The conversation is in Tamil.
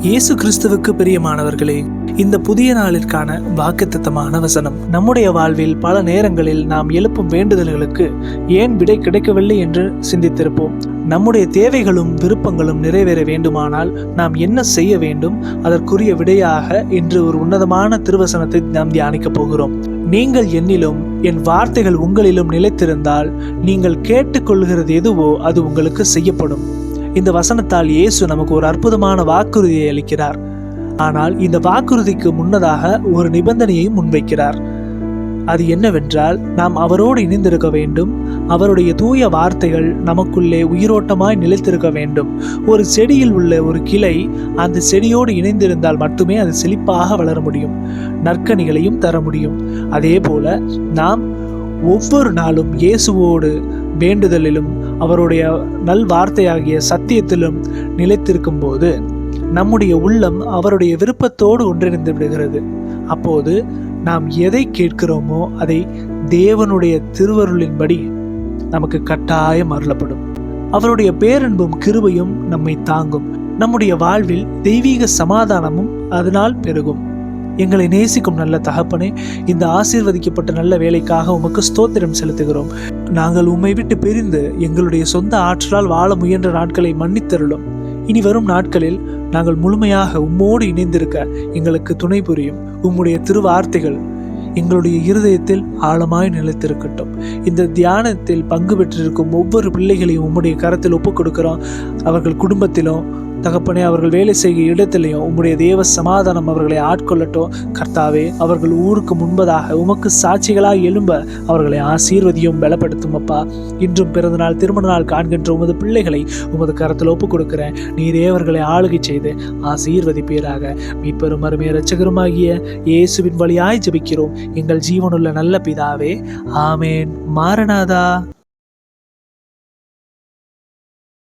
இயேசு கிறிஸ்துவுக்கு பிரியமானவர்களே, இந்த புதிய நாளிற்கான வாக்குத்தத்தமான வசனம். நம்முடைய வாழ்வில் பல நேரங்களில் நாம் எழுப்பும் வேண்டுதல்களுக்கு ஏன் விடை கிடைக்கவில்லை என்று சிந்தித்திருப்போம். நம்முடைய தேவைகளும் விருப்பங்களும் நிறைவேற வேண்டுமானால் நாம் என்ன செய்ய வேண்டும், அதற்குரிய விடையாக இன்று ஒரு உன்னதமான திருவசனத்தை நாம் தியானிக்கப் போகிறோம். நீங்கள் என்னிலும் என் வார்த்தைகள் உங்களிலும் நிலைத்திருந்தால் நீங்கள் கேட்டுக்கொள்கிறது எதுவோ அது உங்களுக்கு செய்யப்படும். இந்த வசனத்தால் இயேசு நமக்கு ஒரு அற்புதமான வாக்குறுதியை அளிக்கிறார். ஆனால் இந்த வாக்குறுதிக்கு முன்னதாக ஒரு நிபந்தனையை முன்வைக்கிறார். அது என்னவென்றால், நாம் அவரோடு இணைந்திருக்க வேண்டும். அவருடைய தூய வார்த்தைகள் நமக்குள்ளே உயிரோட்டமாய் நிலைத்திருக்க வேண்டும். ஒரு செடியில் உள்ள ஒரு கிளை அந்த செடியோடு இணைந்திருந்தால் மட்டுமே அது செழிப்பாக வளர முடியும், நற்கனிகளையும் தர முடியும். அதே போல நாம் ஒவ்வொரு நாளும் இயேசுவோடு வேண்டுதலிலும் அவருடைய நல் வார்த்தையாகிய சத்தியத்திலும் நிலைத்திருக்கும் போது நம்முடைய உள்ளம் அவருடைய விருப்பத்தோடு ஒன்றிணைந்து விடுகிறது. அப்போது நாம் எதை கேட்கிறோமோ அதை தேவனுடைய திருவருளின்படி நமக்கு கட்டாயம் அருளப்படும். அவருடைய பேரன்பும் கிருபையும் நம்மை தாங்கும். நம்முடைய வாழ்வில் தெய்வீக சமாதானமும் அதனால் பெருகும். எங்களை நேசிக்கும் நல்ல தகப்பனே, இந்த ஆசீர்வதிக்கப்பட்ட நல்ல வேலைக்காக உமக்கு ஸ்தோத்திரம் செலுத்துகிறோம். நாங்கள் உம்மை விட்டு பிரிந்து எங்களுடைய சொந்த ஆற்றலால் வாழ முயன்ற நாட்களை மன்னித்தருளும். இனி வரும் நாட்களில் நாங்கள் முழுமையாக உம்மோடு இணைந்திருக்க எங்களுக்கு துணை புரியும். உம்முடைய திருவார்த்தைகள் எங்களுடைய இருதயத்தில் ஆழமாய் நிலைத்திருக்கட்டும். இந்த தியானத்தில் பங்கு பெற்றிருக்கும் ஒவ்வொரு பிள்ளைகளையும் உம்முடைய கரத்தில் ஒப்புக் கொடுக்கிறோம். அவர்கள் குடும்பத்திலும் தகப்பனே, அவர்கள் வேலை செய்கிற இடத்திலையும் உம்முடைய தேவ சமாதானம் அவர்களை ஆட்கொள்ளட்டும். கர்த்தாவே, அவர்கள் ஊருக்கு முன்பதாக உமக்கு சாட்சிகளாக எழும்ப அவர்களை ஆசீர்வதியும், பலப்படுத்தும். அப்பா, இன்றும் பிறந்த நாள் திருமண நாள் காண்கின்ற உமது பிள்ளைகளை உமது கரத்தில் ஒப்புக் கொடுக்கிறேன். நீரே அவர்களை ஆளுகை செய்து ஆசீர்வதிப்பீராக. மீட்பெரும் அருமைய இரட்சகருமாகிய இயேசுவின் வழியாய் ஜெபிக்கிறோம் எங்கள் ஜீவனுள்ள நல்ல பிதாவே, ஆமேன். மாரநாதா.